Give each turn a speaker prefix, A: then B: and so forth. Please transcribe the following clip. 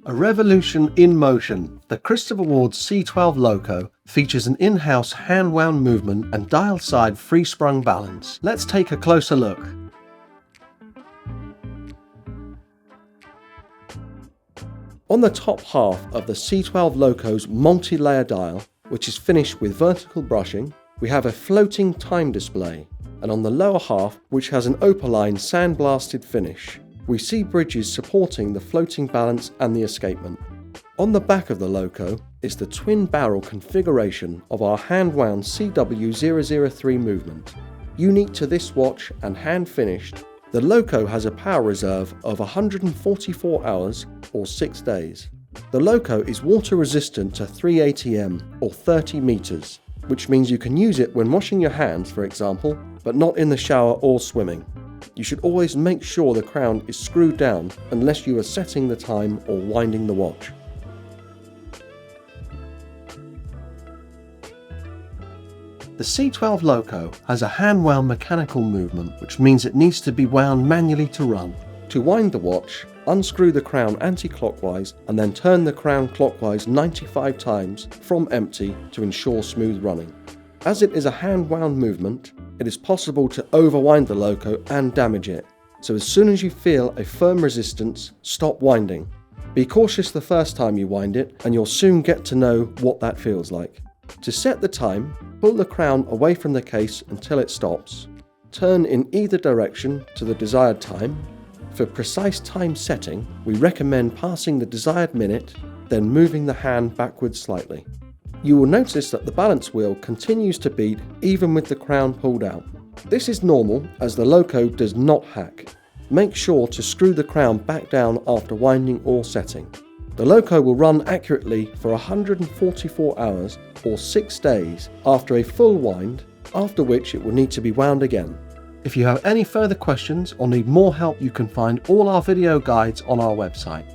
A: A revolution in motion, the Christopher Ward's C12 Loco features an in-house hand-wound movement and dial-side free-sprung balance. Let's take a closer look. On the top half of the C12 Loco's multi-layer dial, which is finished with vertical brushing, we have a floating time display, and on the lower half, which has an opaline sandblasted finish, we see bridges supporting the floating balance and the escapement. On the back of the Loco is the twin barrel configuration of our hand-wound CW003 movement. Unique to this watch and hand-finished, the Loco has a power reserve of 144 hours or 6 days. The Loco is water resistant to 3 ATM or 30 meters, which means you can use it when washing your hands, for example, but not in the shower or swimming. You should always make sure the crown is screwed down unless you are setting the time or winding the watch. The C12 Loco has a hand-wound mechanical movement, which means it needs to be wound manually to run. To wind the watch, unscrew the crown anti-clockwise and then turn the crown clockwise 95 times from empty to ensure smooth running. As it is a hand-wound movement, it is possible to overwind the Loco and damage it, so as soon as you feel a firm resistance, stop winding. Be cautious the first time you wind it, and you'll soon get to know what that feels like. To set the time, pull the crown away from the case until it stops. Turn in either direction to the desired time. For precise time setting, we recommend passing the desired minute, then moving the hand backwards slightly. You will notice that the balance wheel continues to beat even with the crown pulled out. This is normal as the Loco does not hack. Make sure to screw the crown back down after winding or setting. The Loco will run accurately for 144 hours or 6 days after a full wind, after which it will need to be wound again. If you have any further questions or need more help, you can find all our video guides on our website.